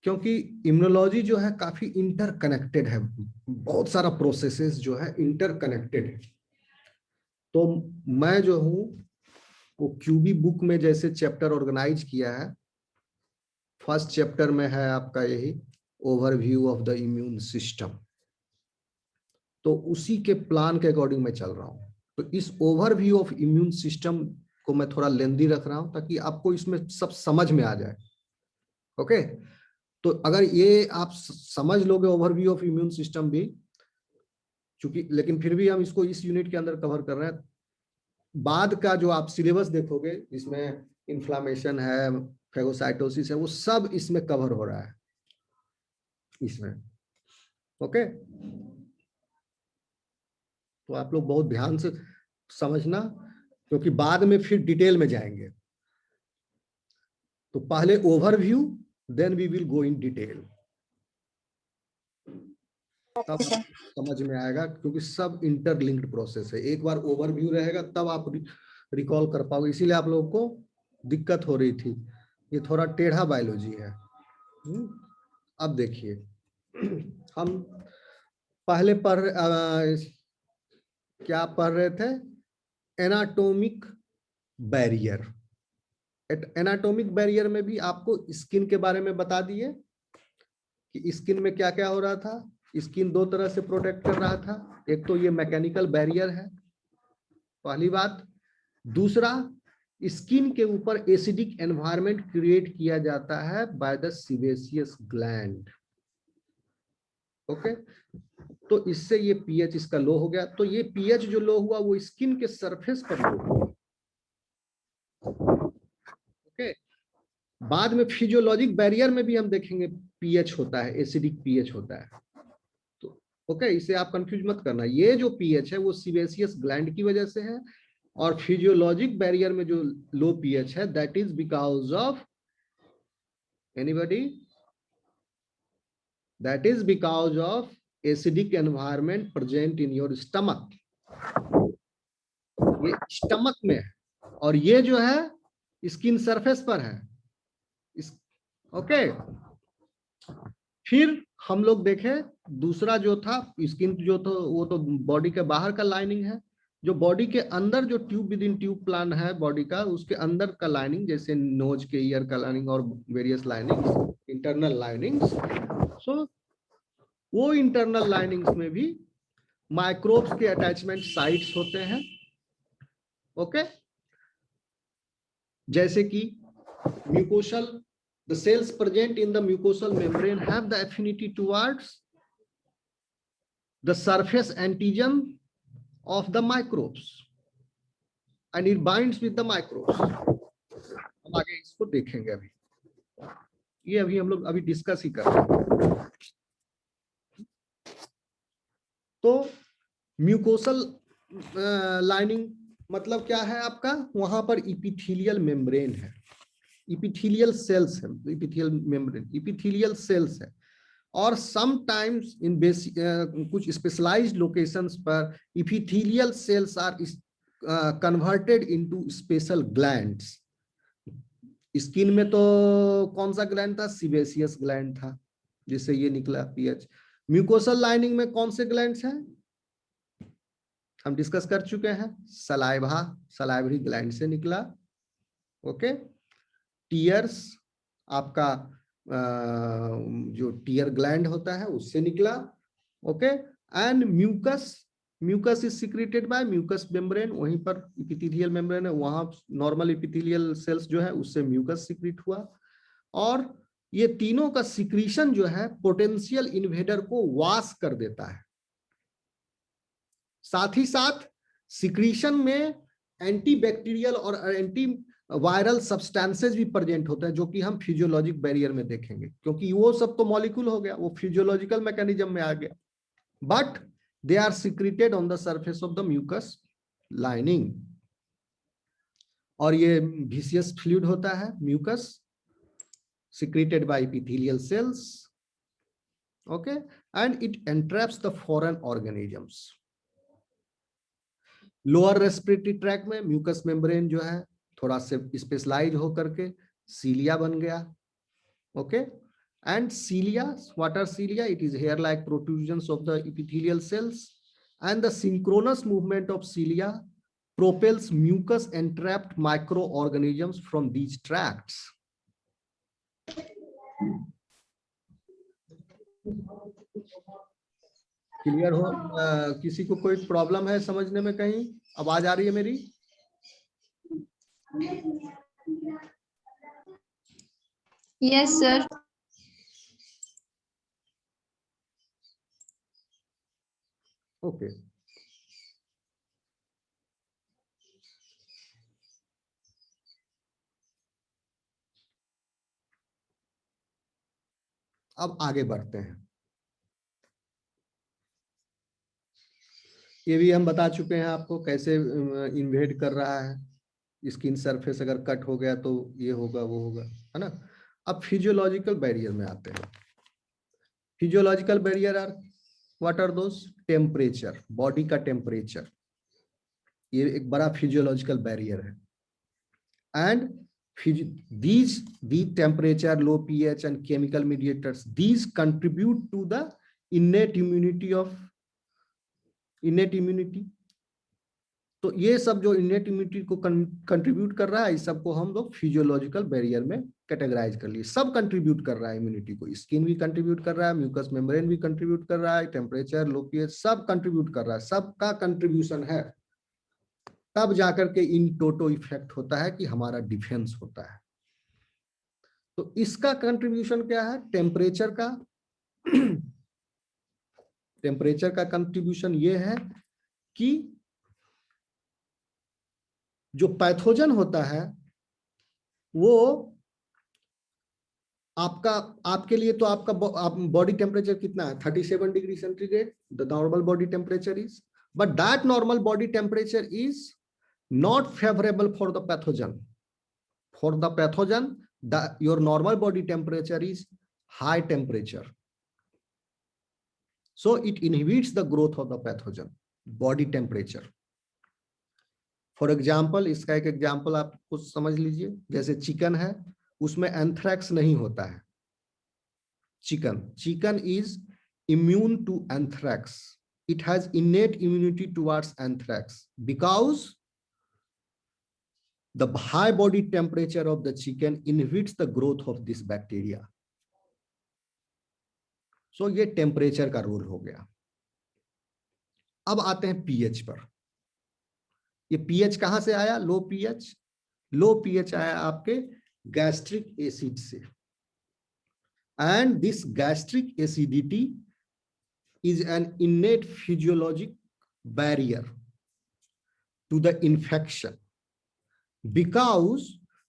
क्योंकि इम्यूनोलॉजी जो है काफी इंटरकनेक्टेड है, बहुत सारा प्रोसेसेस जो है इंटरकनेक्टेड है। तो मैं जो हूँ वो क्यूबी बुक में जैसे चैप्टर ऑर्गेनाइज किया है, फर्स्ट चैप्टर में है आपका यही overview of the immune system, तो उसी के प्लान के अकॉर्डिंग मैं चल रहा हूँ। तो इस ओवरव्यू ऑफ इम्यून सिस्टम को मैं थोड़ा लेंदी रख रहा हूँ ताकि आपको इसमें सब समझ में आ जाए। ओके, तो अगर ये आप समझ लोगे ओवरव्यू ऑफ इम्यून सिस्टम भी, चूंकि लेकिन फिर भी हम इसको इस यूनिट के अंदर कवर कर रहे हैं, बाद का जो आप सिलेबस देखोगे इसमें इन्फ्लामेशन है, फेगोसाइटोसिस है, वो सब इसमें कवर हो रहा है इसमें। ओके, तो आप लोग बहुत ध्यान से समझना, क्योंकि बाद में फिर डिटेल में जाएंगे। तो पहले overview, then we will go in detail, तब समझ में आएगा, क्योंकि सब इंटरलिंक्ड प्रोसेस है। एक बार ओवरव्यू रहेगा तब आप रिकॉल कर पाओगे, इसीलिए आप लोगों को दिक्कत हो रही थी, ये थोड़ा टेढ़ा बायोलॉजी है। अब देखिए हम पहले क्या पढ़ रहे थे, एनाटॉमिक बैरियर। एनाटॉमिक बैरियर में भी आपको स्किन के बारे में बता दिए कि स्किन में क्या क्या हो रहा था। स्किन दो तरह से प्रोटेक्ट कर रहा था, एक तो ये मैकेनिकल बैरियर है, पहली बात। दूसरा, स्किन के ऊपर एसिडिक एनवायरनमेंट क्रिएट किया जाता है by the sebaceous gland. Okay, तो इससे ये पीएच इसका लो हो गया। तो ये पीएच जो लो हुआ वो स्किन के सरफेस पर लो हुआ। ओके, बाद में फिजियोलॉजिक बैरियर में भी हम देखेंगे पीएच होता है, एसिडिक पीएच होता है। तो ओके, इसे आप कंफ्यूज मत करना, ये जो पीएच है वो सीबेसियस ग्लैंड की वजह से है, और फिजियोलॉजिक बैरियर में जो लो पीएच है that is because of anybody, that is because of acidic environment present in your stomach. ये स्टमक में है, और ये जो है स्किन सरफेस पर है। ओके, फिर हम लोग देखें दूसरा जो था, स्किन जो तो वो तो बॉडी के बाहर का लाइनिंग है। जो बॉडी के अंदर जो tube with in tube plan है बॉडी का, उसके अंदर का लाइनिंग, जैसे नोज के ईयर का लाइनिंग और वेरियस लाइनिंग्स, इंटरनल लाइनिंग्स। सो वो इंटरनल लाइनिंग्स में भी माइक्रोब्स के अटैचमेंट साइट्स होते हैं। ओके, जैसे कि mucosal, the cells present in the mucosal membrane have the affinity towards the surface antigen of the microbes and it binds with the microbes. हम आगे इसको देखेंगे, अभी ये अभी हम लोग अभी डिस्कस ही कर रहे हैं। तो म्यूकोसल लाइनिंग मतलब क्या है आपका, वहां पर इपिथेलियल मेम्ब्रेन है, इपिथेलियल सेल्स है, इपिथेलियल मेम्ब्रेन इपिथेलियल सेल्स है। और समटाइम्स इन कुछ स्पेशलाइज्ड लोकेशंस पर epithelial cells are converted into special glands. Skin में तो कौन सा ग्लैंड था, सीबेसियस ग्लैंड था, जिससे ये निकला पीएच। म्यूकोसल लाइनिंग में कौन से ग्लैंड्स हैं, हम डिस्कस कर चुके हैं, सलाइवा, सलाइवरी ग्लैंड से निकला। ओके, टीयर्स आपका जो टीयर ग्लैंड होता है उससे निकला। Okay, and mucus, mucus is secreted by mucus membrane, वहीं पर इपिथेलियल मेम्ब्रेन है, वहां नॉर्मल इपिथेलियल सेल्स जो है उससे म्यूकस सिक्रेट हुआ। और ये तीनों का सिक्रीशन जो है पोटेंशियल इन्वेडर को वाश कर देता है। साथ ही साथ सिक्रीशन में एंटीबैक्टीरियल और एंटी वायरल सब्सटेंसेस भी प्रेजेंट होते हैं, जो कि हम फिजियोलॉजिक बैरियर में देखेंगे, क्योंकि वो सब तो मॉलिक्यूल हो गया, वो फिजियोलॉजिकल मैकेनिज्म में आ गया, but they are secreted on the surface of the mucus lining. और ये विसियस फ्लूइड होता है mucus, secreted by epithelial cells. Okay, and it entraps the foreign organisms. Lower respiratory tract में म्यूकस मेम्ब्रेन जो है थोड़ा से स्पेशलाइज होकर के सीलिया बन गया। Okay, And cilia, what are cilia? It is hair-like protrusions of the epithelial cells, and the synchronous movement of cilia propels mucus entrapped microorganisms from these tracts. Clear हो? किसी को कोई प्रॉब्लम है समझने में? कहीं आवाज आ रही है मेरी? Yes sir. ओके, अब आगे बढ़ते हैं। ये भी हम बता चुके हैं आपको कैसे इन्वेड कर रहा है। स्किन सरफेस अगर कट हो गया तो ये होगा, वो होगा, है ना। अब फिजियोलॉजिकल बैरियर में आते हैं। Physiological barrier are what are those? Temperature, body का टेम्परेचर, ये एक बड़ा फिजियोलॉजिकल बैरियर है। And these temperature, low pH and chemical mediators, these contribute to the innate immunity. तो ये सब जो innate immunity को कंट्रीब्यूट कर रहा है, इस सबको हम लोग फिजियोलॉजिकल बैरियर में कैटेगराइज कर लिए। सब कंट्रीब्यूट कर रहा है इम्यूनिटी को, स्किन भी कंट्रीब्यूट कर रहा है, म्यूकस मेम्ब्रेन भी कंट्रीब्यूट कर रहा है, टेम्परेचर, लो पीएच सब कंट्रीब्यूट कर रहा है, सबका कंट्रीब्यूशन है। तब जाकर के इन टोटो इफेक्ट होता है कि हमारा डिफेंस होता है। तो इसका कंट्रीब्यूशन क्या है? टेम्परेचर का टेम्परेचर का कंट्रीब्यूशन ये है कि जो पैथोजन होता है वो आपके लिए, तो आपका बॉडी टेम्परेचर कितना है? 37 degree centigrade, the normal body temperature is, but that normal body temperature is not favourable for the pathogen. For the pathogen, your normal body temperature is high temperature. So it inhibits the growth of the pathogen, body temperature. For example, इसका एक example आप कुछ समझ लीजिए। जैसे chicken है, उसमें anthrax नहीं होता है। Chicken is immune to anthrax. It has innate immunity towards anthrax because the high body temperature of the chicken inhibits the growth of this bacteria. So ये टेम्परेचर का रोल हो गया। अब आते हैं पीएच पर। ये पीएच कहां से आया? लो पीएच। लो पीएच आया आपके गैस्ट्रिक एसिड से। And this gastric acidity is an innate physiologic barrier to the infection, because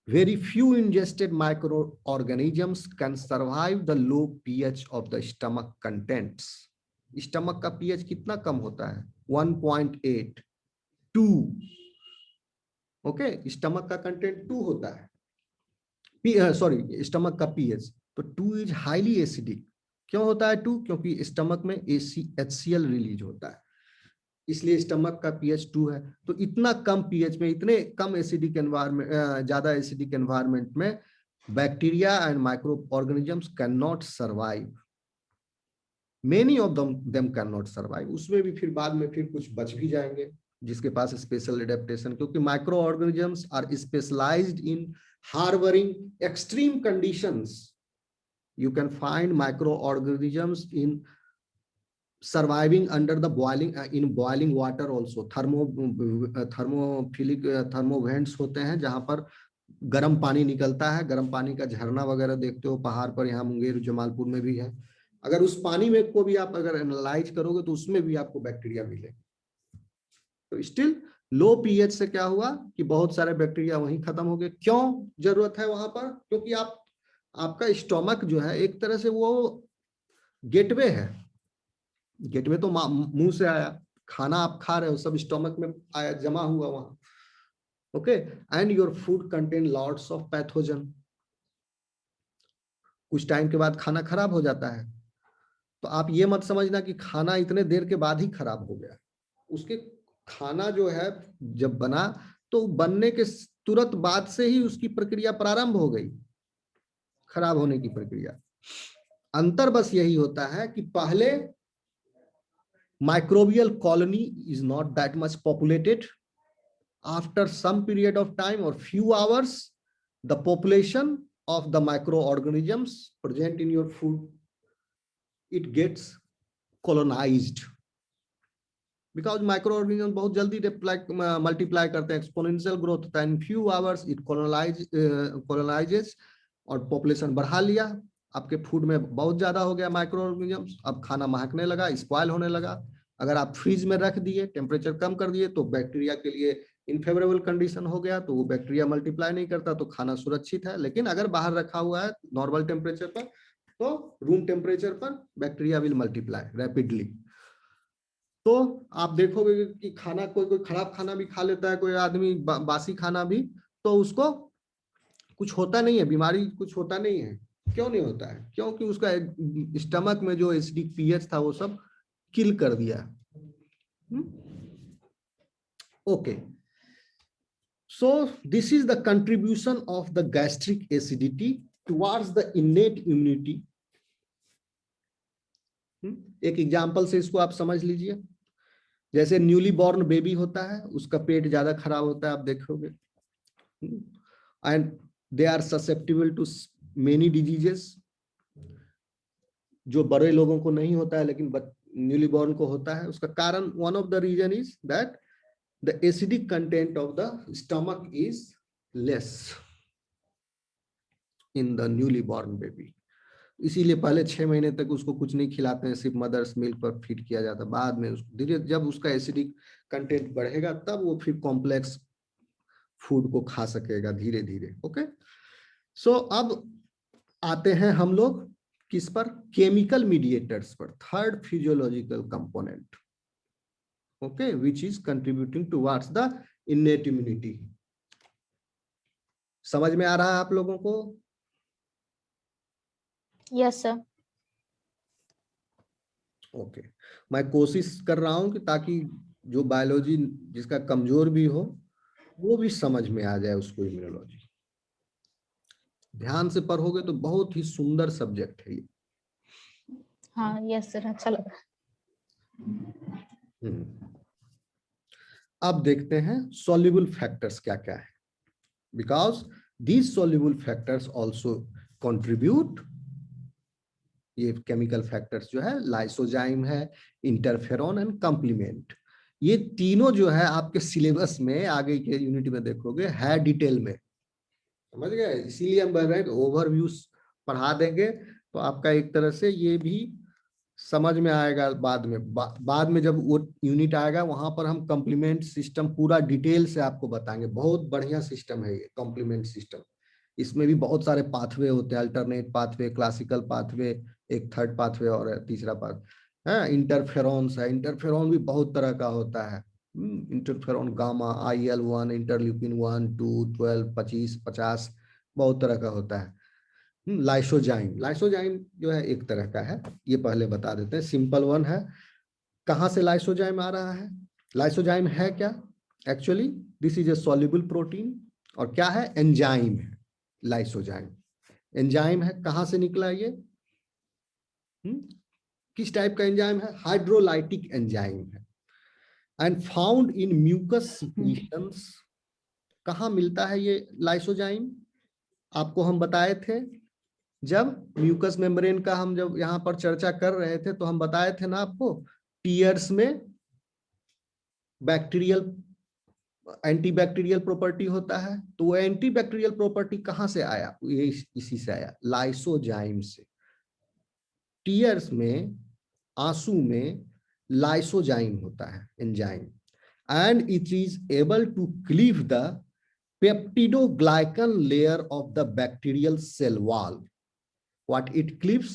very few ingested microorganisms can survive the low pH of the stomach contents. Stomach का pH कितना कम होता है? 1.8, 2. Okay, stomach का content 2 होता है। Sorry, stomach का pH तो 2 is highly acidic. क्यों होता है 2? क्योंकि स्टमक में HCl रिलीज होता है, इसलिए स्टमक का पीएच 2 है। तो इतना कम पीएच में, इतने कम एसिडिक एनवायरनमेंट, ज्यादा एसिडिक एनवायरनमेंट में bacteria and micro organisms can not survive. Many of them can not survive. उसमें भी फिर बाद में फिर कुछ बच भी जाएंगे जिसके पास स्पेशल एडेप्टेशन, क्योंकि micro organisms are specialized in harbouring extreme conditions. You can find micro organisms in surviving under the boiling in boiling water also. Thermophilic thermovents होते हैं जहां पर गर्म पानी निकलता है। गर्म पानी का झरना वगैरह देखते हो पहाड़ पर, यहाँ मुंगेर जमालपुर में भी है। अगर उस पानी में को भी आप अगर एनालाइज करोगे तो उसमें भी आपको बैक्टीरिया मिलेंगे। तो स्टिल लो पीएच से क्या हुआ कि बहुत सारे बैक्टीरिया वहीं खत्म हो गए। क्यों जरूरत है वहां पर? क्योंकि आपका स्टोमक जो है एक तरह से वो गेटवे है। गेटवे तो मुंह से आया, खाना आप खा रहे हो सब स्टोमक में आया, जमा हुआ वहां। Okay, and your food contain lots of pathogen. कुछ टाइम के बाद खाना खराब हो जाता है, तो आप ये मत समझना कि खाना इतने देर के बाद ही खराब हो गया। उसके खाना जो है जब बना तो बनने के तुरंत बाद से ही उसकी प्रक्रिया प्रारंभ हो गई, खराब होने की प्रक्रिया। अंतर बस यही होता है कि पहले microbial colony is not that much populated. After some period of time or few hours, the population of the microorganisms present in your food, it gets colonized. Because microorganisms बहुत जल्दी मल्टीप्लाई करते हैं, एक्सपोनेंशियल ग्रोथ होता है, in few hours it colonizes और population बढ़ा लिया, आपके फूड में बहुत ज्यादा हो गया माइक्रो ऑर्गेनिजम्स, अब खाना महकने लगा, स्पॉइल होने लगा। अगर आप फ्रीज में रख दिए, टेम्परेचर कम कर दिए, तो बैक्टीरिया के लिए इनफेवरेबल कंडीशन हो गया, तो वो बैक्टीरिया मल्टीप्लाई नहीं करता, तो खाना सुरक्षित है। लेकिन अगर बाहर रखा हुआ है नॉर्मल टेम्परेचर पर, तो रूम टेम्परेचर पर बैक्टीरिया विल मल्टीप्लाई रैपिडली। तो आप देखोगे कि खाना कोई खराब खाना भी खा लेता है, कोई आदमी बासी खाना भी, तो उसको कुछ होता नहीं है, बीमारी कुछ होता नहीं है। क्यों नहीं होता है? क्योंकि उसका स्टमक में जो एसिडिक पीएच था वो सब किल कर दिया। Okay, so this is the contribution of the gastric acidity towards the innate immunity. एक एग्जांपल से इसको आप समझ लीजिए। जैसे न्यूली बॉर्न बेबी होता है, उसका पेट ज्यादा खराब होता है, आप देखोगे, and they are susceptible to many diseases, जो बड़े लोगों को नहीं होता है लेकिन न्यूली बॉर्न को होता है। उसका कारण, one of the reason is that the acidic content of the stomach is less in the newly born baby. इसीलिए पहले 6 महीने तक उसको कुछ नहीं खिलाते हैं, सिर्फ मदर्स मिल्क पर फीड किया जाता है। बाद में धीरे जब उसका एसिडिक कंटेंट बढ़ेगा, तब वो फिर कॉम्प्लेक्स फूड को खा सकेगा धीरे धीरे। ओके, सो अब आते हैं हम लोग किस पर? केमिकल मीडिएटर्स पर, third physiological component, okay, which is contributing towards the innate immunity. समझ में आ रहा है आप लोगों को? Yes sir. ओके, मैं कोशिश कर रहा हूं कि ताकि जो बायोलॉजी जिसका कमजोर भी हो वो भी समझ में आ जाए उसको इम्यूनोलॉजी। ध्यान से पढ़ोगे तो बहुत ही सुंदर सब्जेक्ट है ये। हाँ यस सर, अच्छा लगा। अब देखते हैं सॉल्युबल फैक्टर्स क्या क्या है, because these soluble factors also contribute. ये केमिकल फैक्टर्स जो है, लाइसोजाइम है, इंटरफेरॉन एंड कॉम्प्लीमेंट, ये तीनों जो है आपके सिलेबस में आगे के यूनिट में देखोगे है डिटेल में, समझ गए? इसीलिए हम बोल रहे हैं ओवरव्यू पढ़ा देंगे तो आपका एक तरह से ये भी समझ में आएगा। बाद में बाद में जब वो यूनिट आएगा वहां पर हम कॉम्प्लीमेंट सिस्टम पूरा डिटेल से आपको बताएंगे। बहुत बढ़िया सिस्टम है ये कॉम्प्लीमेंट सिस्टम। इसमें भी बहुत सारे पाथवे होते हैं, अल्टरनेट पाथवे, क्लासिकल पाथवे, एक थर्ड पाथवे और तीसरा पाथ है। इंटरफेरॉन्स है, इंटरफेरॉन भी बहुत तरह का होता है। इंटरफेरॉन गामा, IL-1, इंटरल्यूकिन 1, 2, 12, 25, 50, बहुत तरह का होता है। लाइसोजाइम, लाइसोजाइम जो है एक तरह का है, ये पहले बता देते हैं, सिंपल वन है। कहां से लाइसोजाइम आ रहा है? लाइसोजाइम है क्या? Actually this is a soluble protein, और क्या है? एंजाइम है लाइसोजाइम। एंजाइम है, कहां से निकला ये? किस टाइप का एंजाइम है? हाइड्रोलाइटिक एंजाइम है, and found in mucus secretions. कहां मिलता है ये लाइसोजाइम? आपको हम बताए थे जब म्यूकस मेम्ब्रेन का हम जब यहाँ पर चर्चा कर रहे थे, तो हम बताए थे ना आपको, टीयर्स में बैक्टीरियल एंटीबैक्टीरियल प्रॉपर्टी होता है। तो वो एंटीबैक्टीरियल प्रॉपर्टी कहां से आया? ये इसी से आया, लाइसोजाइम से। टीयर्स में, आंसू में लाइसोजाइम होता है, enzyme, and it is able to cleave the peptidoglycan layer of the bacterial cell wall. What it cleaves?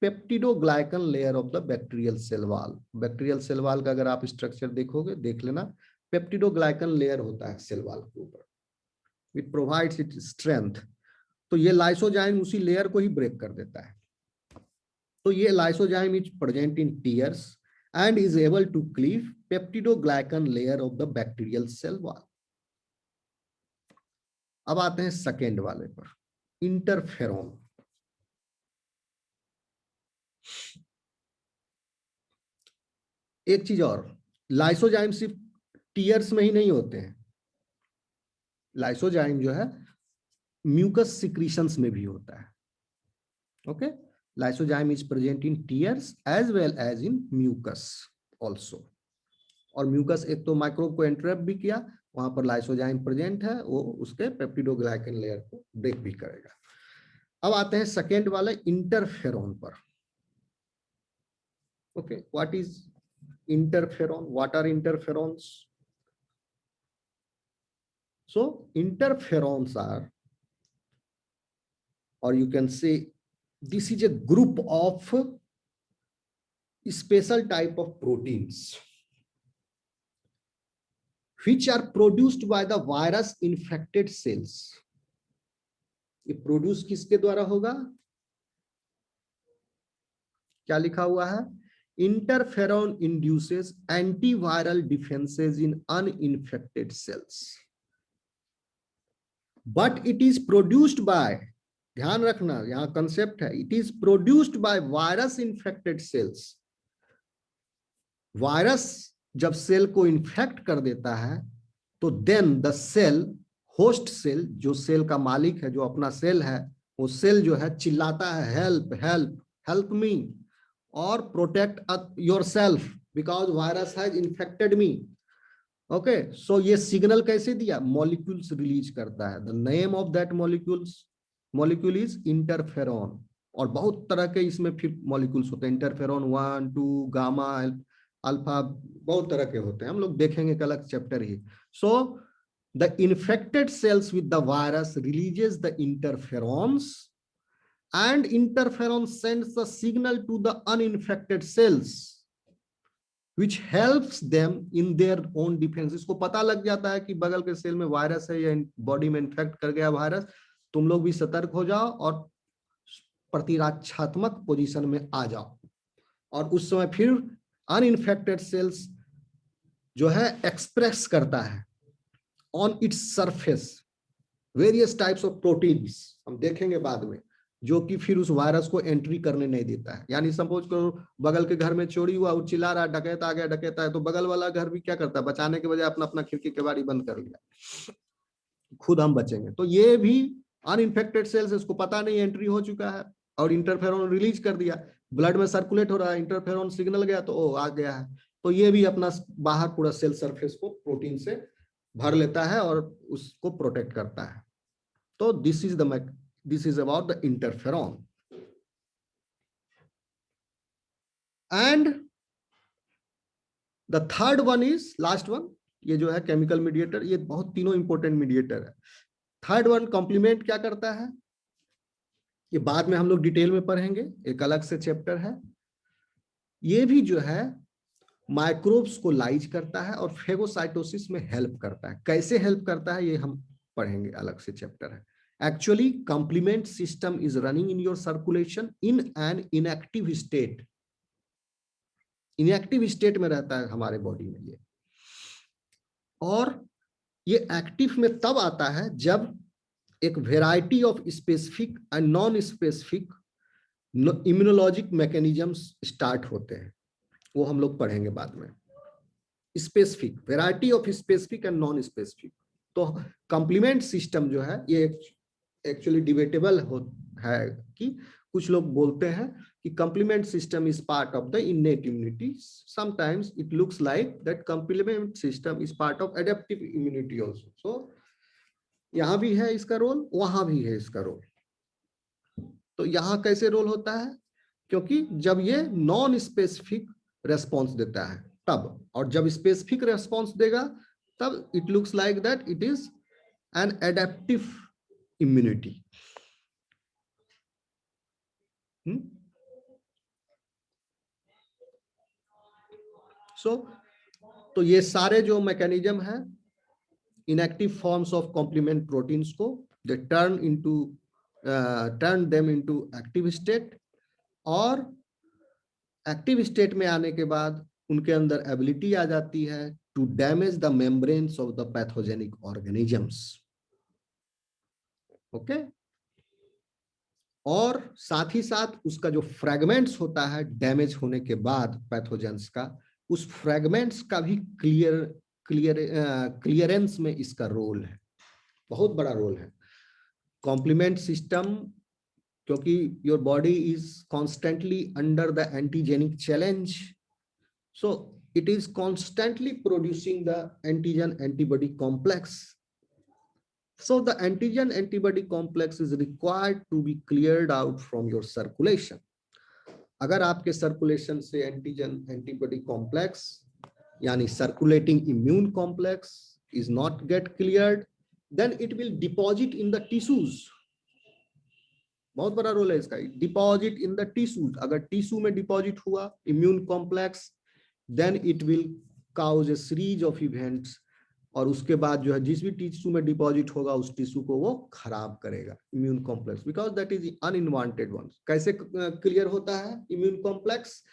Peptidoglycan layer of the bacterial cell wall. Bacterial cell wall का अगर आप structure देखोगे, देख लेना, पेप्टिडोग्लाइकन लेयर होता है cell wall के ऊपर। It provides it strength. तो ये लाइसोजाइम उसी लेयर को ही ब्रेक कर देता है। तो ये lysozyme is present in tears and is able to cleave peptidoglycan layer of the bacterial cell wall. अब आते हैं सेकेंड वाले पर, इंटरफेरॉन। एक चीज और, लाइसोजाइम सिर्फ टीयर्स में ही नहीं होते हैं, लाइसोजाइम जो है म्यूकस सिक्रीशंस में भी होता है। Okay, lysozyme is present in tears as well as in mucus also. और म्यूकस एक तो माइक्रोब को एंट्रैप भी किया, वहां पर लाइसोजाइम प्रेजेंट है, वो उसके पेप्टिडोग्लाइकन लेयर को ब्रेक भी करेगा। अब आते हैं सेकेंड वाले इंटरफेरॉन पर। Okay, what is interferon? What are interferons? So interferons are, or you can say this is a group of special type of proteins which are produced by the virus infected cells. ये produce किसके द्वारा होगा? क्या लिखा हुआ है? Interferon induces antiviral defenses in uninfected cells, but it is produced by, ध्यान रखना यहां कंसेप्ट है, it is produced by virus infected cells. Virus जब सेल को इन्फेक्ट कर देता है तो then the cell, host cell, जो सेल का मालिक है, जो अपना सेल है, वो सेल जो है चिल्लाता है हेल्प हेल्प हेल्प मी और protect yourself because virus has infected me. Okay, so ये सिग्नल कैसे दिया? मॉलिक्यूल्स रिलीज करता है। The name of that molecule is interferon. और बहुत तरह के इसमें फिर मॉलिक्यूल्स होते हैं, इंटरफेरॉन 1, 2, गामा, अल्फा, बहुत तरह के होते हैं, हम लोग देखेंगे एक अलग chapter he. So the infected cells with the virus releases the interferons and interferon sends the signal to the uninfected cells which helps them in their own defense. इसको पता लग जाता है कि बगल के सेल में वायरस है या बॉडी में इन्फेक्ट कर गया वायरस, तुम लोग भी सतर्क हो जाओ और प्रतिरक्षात्मक पोजीशन में आ जाओ। और उस समय फिर अनइन्फेक्टेड सेल्स जो है एक्सप्रेस करता है on its surface various types of proteins, हम देखेंगे बाद में, जो कि फिर उस वायरस को एंट्री करने नहीं देता है। यानी सपोज करो बगल के घर में चोरी हुआ, वो चिल्ला रहा डकैत आ गया, डकैत आया, तो बगल वाला घर भी क्या करता है? बचाने के बजाय अपना अपना खिड़की केवाड़ी बंद कर लिया, खुद हम बचेंगे। तो ये भी अनइन्फेक्टेड सेल्स, इसको पता नहीं एंट्री हो चुका है और इंटरफेरॉन रिलीज कर दिया, ब्लड में सर्कुलेट हो रहा है, इंटरफेरॉन सिग्नल गया तो ओ आ गया है, तो ये भी अपना बाहर पूरा सेल सरफेस को प्रोटीन से भर लेता है और उसको प्रोटेक्ट करता है। तो this is about the interferon. And the third one is last one, ये जो है केमिकल मीडिएटर, ये बहुत तीनों इंपॉर्टेंट मीडिएटर है। थर्ड वन कॉम्प्लीमेंट क्या करता है, ये बाद में हम लोग डिटेल में पढ़ेंगे, एक अलग से चैप्टर है। ये भी जो है माइक्रोब्स को लाइज करता है और फेगोसाइटोसिस में हेल्प करता है। कैसे हेल्प करता है ये हम पढ़ेंगे, अलग से चैप्टर है। Actually, complement system is running in your circulation in an inactive state. Inactive state में रहता है हमारे बॉडी में ये, और ये एक्टिव में तब आता है जब एक variety of specific and non specific immunologic mechanisms start होते हैं, वो हम लोग पढ़ेंगे बाद में। Specific, variety of specific and non specific. तो कंप्लीमेंट सिस्टम जो है ये एक्चुअली डिबेटेबल है कि कुछ लोग बोलते हैं कि complement system is part of the innate immunity, sometimes it looks like that complement system is part of adaptive immunity also. So यहां भी है इसका रोल, वहां भी है इसका रोल। तो यहां कैसे रोल होता है? क्योंकि जब ये नॉन स्पेसिफिक रेस्पॉन्स देता है तब, और जब स्पेसिफिक रेस्पॉन्स देगा तब it looks like that it is an adaptive immunity. तो ये सारे जो मैकेनिज्म है inactive forms of complement proteins को, they turn them into active state, और एक्टिव स्टेट में आने के बाद उनके अंदर एबिलिटी आ जाती है to damage the membranes of the pathogenic organisms. Okay, और साथ ही साथ उसका जो फ्रैगमेंट्स होता है डैमेज होने के बाद पैथोजेंस का, उस फ्रेगमेंट्स का भी क्लियरेंस में इसका रोल है, बहुत बड़ा रोल है। कॉम्प्लीमेंट सिस्टम, क्योंकि your body is constantly under the antigenic challenge, so it is constantly producing the antigen antibody complex. So the antigen antibody complex is required to be cleared out from your circulation. अगर आपके circulation से antigen antibody complex यानी circulating immune complex is not get cleared, then it will deposit in the tissues. बहुत बड़ा role है इसका, deposit in the tissues. अगर tissue में डिपॉजिट हुआ immune complex, then it will cause a series of events, और उसके बाद जो है जिस भी टिश्यू में डिपॉजिट होगा उस टिश्यू को वो खराब करेगा immune complex, because that is unwanted one. कैसे क्लियर होता है इम्यून कॉम्प्लेक्स?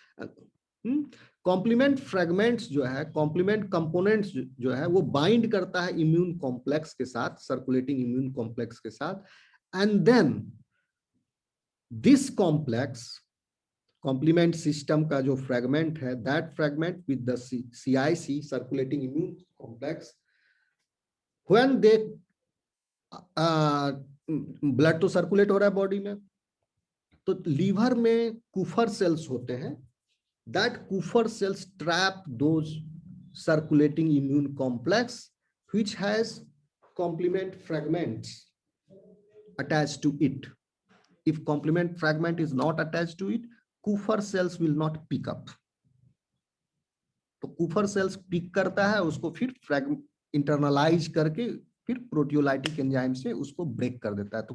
कॉम्प्लीमेंट फ्रेगमेंट्स जो है, कॉम्प्लीमेंट कंपोनेंट्स जो है वो बाइंड करता है इम्यून कॉम्प्लेक्स के साथ, सर्कुलेटिंग इम्यून कॉम्प्लेक्स के साथ, and then this complex complement system का जो फ्रेगमेंट है, that fragment with the CIC circulating immune complex, when they blood तो सर्कुलेट हो रहा है बॉडी में, तो लीवर में कुफर सेल्स होते हैं, that Kupffer cells trap those circulating immune complex which has complement fragments attached to it. If complement fragment is not attached to it, Kupffer cells will not pick up. तो Kupffer cells pick करता है उसको, फिर internalise करके फिर proteolytic enzyme से उसको break कर देता है। तो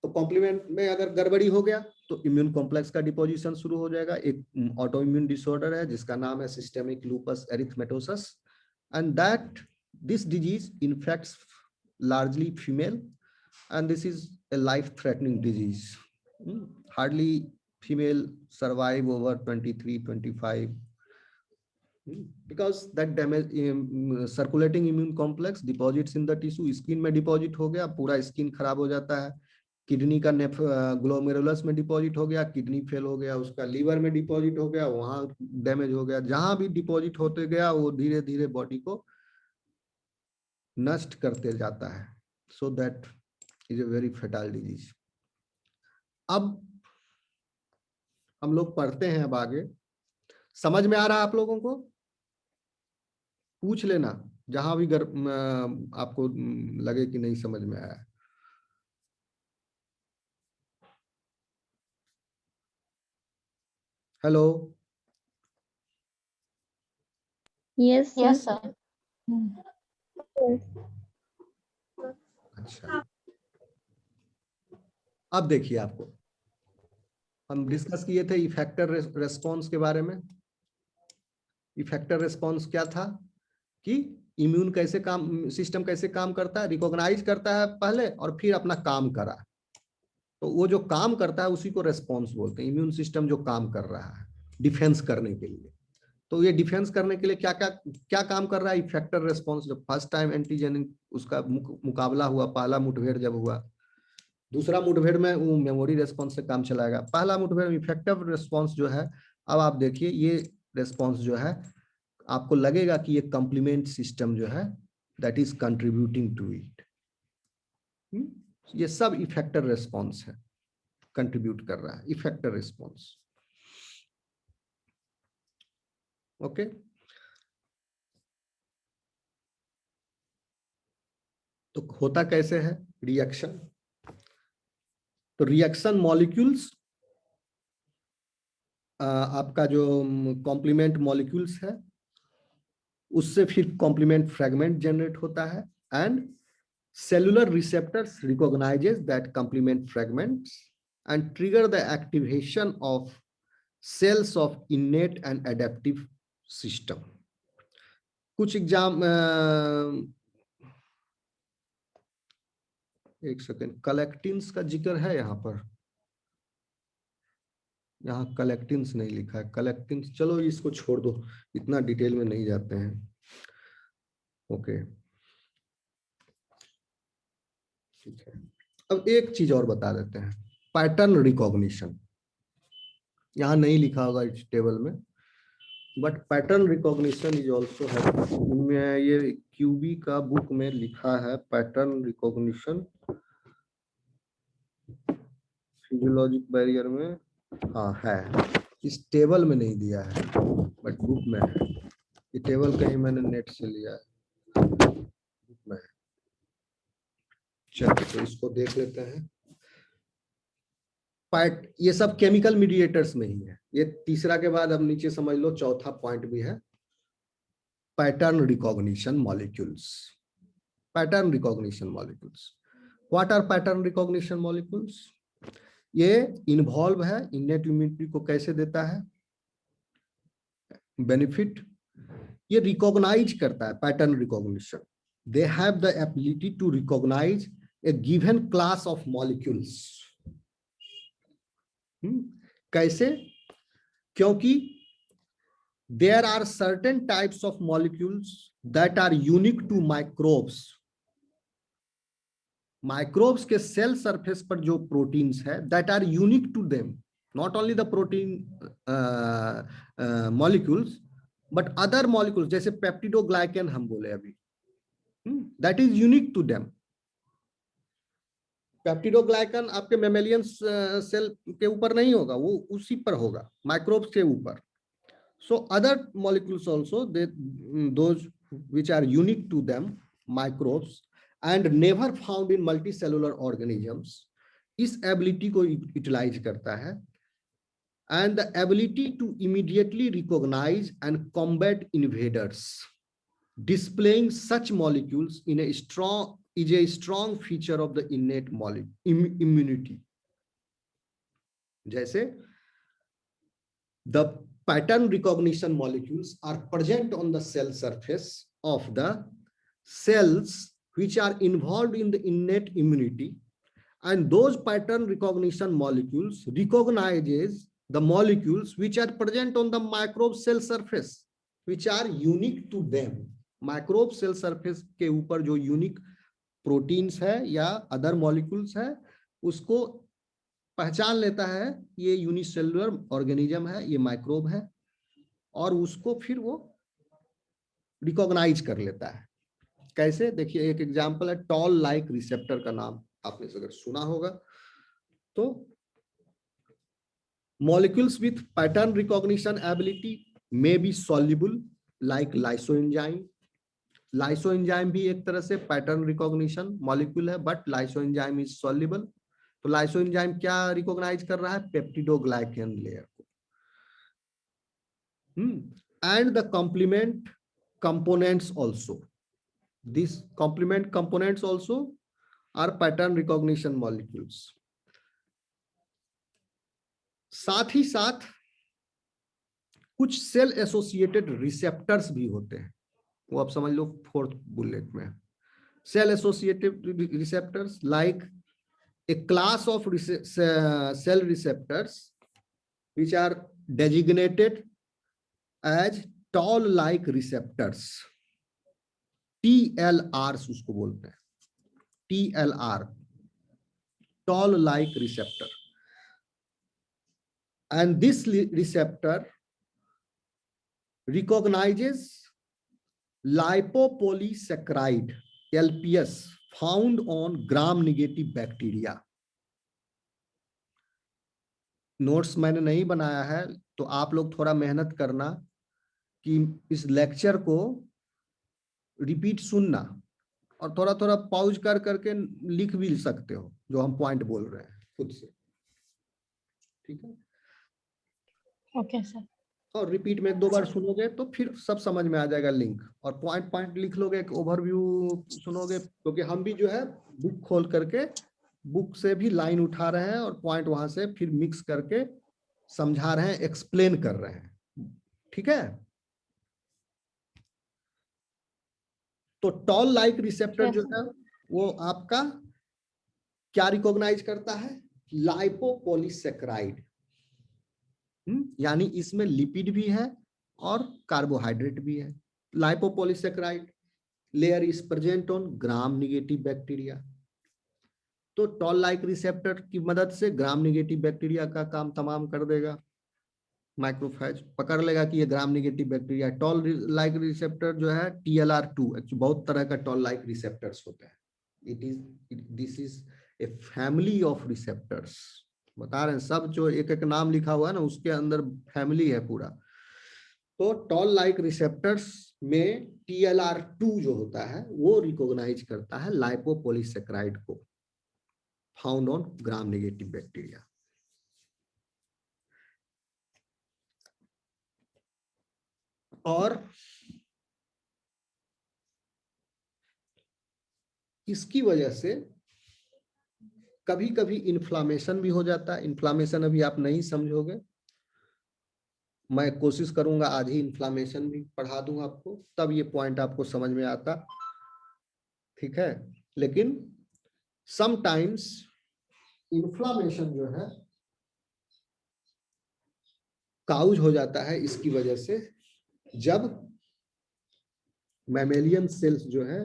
कॉम्प्लीमेंट में अगर गड़बड़ी हो गया तो इम्यून कॉम्प्लेक्स का डिपोजिशन शुरू हो जाएगा। एक ऑटो इम्यून डिसऑर्डर है जिसका नाम है systemic lupus erythematosus, and that this disease infects largely female, and this is a life-threatening disease. Hardly female survive over 23, 25, because that damage circulating immune complex deposits in the tissue. Skin में deposit हो गया, पूरा skin खराब हो जाता है। Kidney का glomerulus में डिपॉजिट हो गया, किडनी फेल हो गया, उसका लीवर में डिपॉजिट हो गया, वहां डैमेज हो गया। जहां भी डिपॉजिट होते गया वो धीरे धीरे बॉडी को नष्ट करते जाता है। So that is a very fatal disease. अब हम लोग पढ़ते हैं, अब आगे समझ में आ रहा है आप लोगों को? पूछ लेना जहां भी आपको लगे कि नहीं समझ में आया। हेलो? Yes sir. अच्छा, अब देखिए, आपको हम डिस्कस किए थे इफेक्टर रेस्पॉन्स के बारे में। इफेक्टर रेस्पॉन्स क्या था कि इम्यून कैसे काम, सिस्टम कैसे काम करता है, रिकॉग्नाइज करता है पहले और फिर अपना काम करा, तो वो जो काम करता है उसी को रेस्पॉन्स बोलते हैं। इम्यून सिस्टम जो काम कर रहा है डिफेंस करने के लिए, तो ये डिफेंस करने के लिए क्या क्या क्या काम कर रहा है? Effector response. जब फर्स्ट टाइम एंटीजन उसका मुकाबला हुआ, पहला मुठभेड़ जब हुआ, दूसरा मुठभेड़ में वो मेमोरी रेस्पॉन्स से काम चलाएगा। पहला मुठभेड़ में इफेक्टिव रेस्पॉन्स जो है, अब आप देखिए ये रेस्पॉन्स जो है, आपको लगेगा कि ये कॉम्प्लीमेंट सिस्टम जो है that is contributing to it. ये सब इफेक्टर रेस्पॉन्स है, कंट्रीब्यूट कर रहा है इफेक्टर रेस्पॉन्स। ओके, तो होता कैसे है रिएक्शन? तो रिएक्शन मॉलिक्यूल्स, आपका जो कॉम्प्लीमेंट मॉलिक्यूल्स है उससे फिर कॉम्प्लीमेंट फ्रेगमेंट जनरेट होता है, and cellular receptors recognizes that complement fragments and trigger the activation of cells of innate and adaptive system. कुछ एग्जाम, एक सेकेंड, कलेक्टिन्स का जिक्र है यहाँ पर? यहाँ कलेक्टिन्स नहीं लिखा है। कलेक्टिन्स, चलो इसको छोड़ दो, इतना डिटेल में नहीं जाते हैं। ओके, ठीक है। अब एक चीज और बता देते हैं, पैटर्न रिकॉग्निशन। यहाँ नहीं लिखा होगा इस टेबल में, but pattern recognition is also है। इनमें ये क्यूबी का बुक में लिखा है पैटर्न रिकॉग्निशन फिजियोलॉजिक बैरियर में, हाँ है, इस टेबल में नहीं दिया है बट बुक में है। ये टेबल कहीं मैंने नेट से लिया है, बुक में है। चलिए तो इसको देख लेते हैं। ये सब केमिकल मीडिएटर्स में ही है। ये तीसरा के बाद अब नीचे समझ लो चौथा पॉइंट भी है, pattern recognition molecules. Pattern recognition molecules, what are pattern recognition molecules? ये इन्वॉल्व है इनेट इम्यूनिटी को कैसे देता है बेनिफिट, ये रिकॉग्नाइज करता है pattern recognition. They have the ability to recognise a given class of molecules. कैसे? क्योंकि there are certain types of molecules that are unique to microbes. Microbes के सेल सरफेस पर जो प्रोटीन्स है that are unique to them, not only the protein molecules but other molecules, जैसे peptidoglycan हम बोले अभी, that is unique to them. Peptidoglycan आपके mammalian cell के ऊपर नहीं होगा, वो उसी पर होगा, माइक्रोब्स के ऊपर। So other molecules also, those which are unique to them, microbes, and never found in multicellular organisms, इस ability को utilize करता है, and the ability to immediately recognize and combat invaders, displaying such molecules in a strong feature of the innate immunity. जैसे the pattern recognition molecules are present on the cell surface of the cells which are involved in the innate immunity, and those pattern recognition molecules recognizes the molecules which are present on the microbe cell surface which are unique to them. microbe cell surface के ऊपर जो unique proteins है या other molecules है, उसको पहचान लेता है, ये यूनिसेलुलर ऑर्गेनिज्म है, ये माइक्रोब है, और उसको फिर वो रिकॉग्नाइज कर लेता है। कैसे? देखिए एक एग्जांपल है टॉल लाइक रिसेप्टर का नाम आपने अगर सुना होगा तो, molecules with pattern recognition ability may be soluble like lysozyme. Lysozyme भी एक तरह से पैटर्न रिकॉग्निशन मॉलिक्यूल है, बट लाइसोएंजाइम इज सॉल्युबल। तो लाइसोएंजाइम क्या रिकॉग्नाइज कर रहा है? पेप्टिडोग्लाइकन लेयर को। And the complement components also, this complement components also are pattern recognition molecules. साथ ही साथ कुछ सेल एसोसिएटेड रिसेप्टर्स भी होते हैं, वो आप समझ लो फोर्थ बुलेट में। Cell associated receptors like a class of cell receptors which are designated as toll like receptors, TLRs उसको बोलते हैं, TLR, toll like receptor, and this receptor recognizes lipopolysaccharide LPS found on gram negative bacteria. Notes मैंने नहीं बनाया है तो आप लोग थोड़ा मेहनत करना कि इस लेक्चर को रिपीट सुनना और थोड़ा थोड़ा पॉज कर करके लिख भी सकते हो जो हम पॉइंट बोल रहे हैं खुद से, ठीक है? Okay sir. और रिपीट में एक दो बार सुनोगे तो फिर सब समझ में आ जाएगा लिंक, और पॉइंट पॉइंट लिख लोगे, एक ओवरव्यू सुनोगे, क्योंकि हम भी जो है बुक खोल करके बुक से भी लाइन उठा रहे हैं और पॉइंट वहां से फिर मिक्स करके समझा रहे हैं, एक्सप्लेन कर रहे हैं, ठीक है? तो टॉल लाइक रिसेप्टर जो है वो आपका क्या रिकॉग्नाइज करता है? लाइपोपॉलीसैकेराइड, यानी इसमें लिपिड भी है और कार्बोहाइड्रेट भी है। Lipopolysaccharide layer is present on gram negative bacteria. तो टॉल लाइक रिसेप्टर की मदद से ग्राम नेगेटिव बैक्टीरिया का काम तमाम कर देगा। माइक्रोफेज पकड़ लेगा कि ये gram negative bacteria. Toll like receptor जो है TLR2, बहुत तरह का टॉल लाइक रिसेप्टर्स होते हैं। This is a family of receptors, बता रहे हैं सब जो एक एक नाम लिखा हुआ है ना उसके अंदर फैमिली है पूरा। तो टॉल लाइक रिसेप्टर्स में TLR2 जो होता है वो रिकॉग्नाइज करता है लाइपोपॉलीसेकेराइड को found on gram negative bacteria. और इसकी वजह से कभी कभी इन्फ्लामेशन भी हो जाता है। इन्फ्लामेशन अभी आप नहीं समझोगे, मैं कोशिश करूंगा आज ही इन्फ्लामेशन भी पढ़ा दूंगा आपको, तब ये पॉइंट आपको समझ में आता, ठीक है। लेकिन समटाइम्स इन्फ्लामेशन जो है काउज हो जाता है इसकी वजह से, जब मैमेलियन सेल्स जो है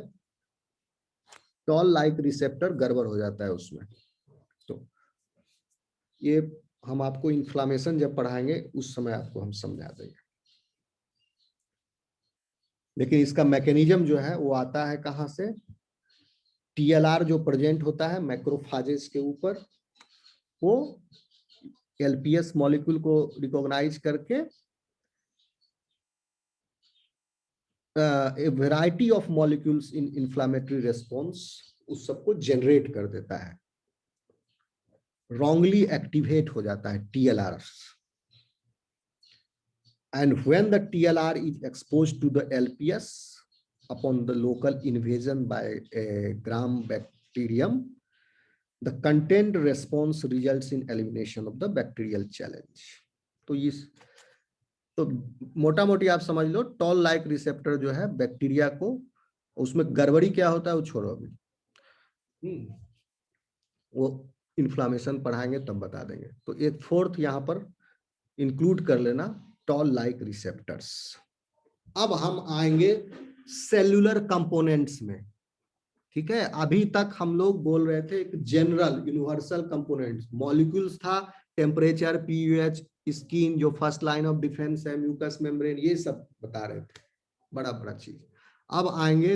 टॉल लाइक रिसेप्टर गड़बड़ हो जाता है उसमें। तो ये हम आपको इन्फ्लामेशन जब पढ़ाएंगे उस समय आपको हम समझा देंगे। लेकिन इसका मैकेनिज्म जो है वो आता है कहां से? TLR जो प्रेजेंट होता है मैक्रोफाजेस के ऊपर, वो LPS मॉलिक्यूल को रिकॉग्नाइज करके ए variety of molecules in inflammatory response उस सबको जनरेट कर देता है, wrongly एक्टिवेट हो जाता है TLR। And when the TLR is exposed to the LPS upon the local invasion by a gram bacterium, the content response results in elimination of the bacterial challenge. तो मोटा मोटी आप समझ लो, टॉल लाइक रिसेप्टर जो है bacteria को, उसमें गड़बड़ी क्या होता है वो छोड़ो अभी, वो इन्फ्लामेशन पढ़ाएंगे तब बता देंगे। तो एक फोर्थ यहाँ पर इंक्लूड कर लेना, टॉल लाइक रिसेप्टर्स। अब हम आएंगे सेल्यूलर कंपोनेंट्स में, ठीक है। अभी तक हम लोग बोल रहे थे एक जनरल यूनिवर्सल कंपोनेंट्स, मॉलिक्यूल्स था, टेम्परेचर, pH, स्किन जो फर्स्ट लाइन ऑफ डिफेंस है, म्यूकस मेम्ब्रेन, ये सब बता रहे थे, बड़ा बड़ा चीज। अब आएंगे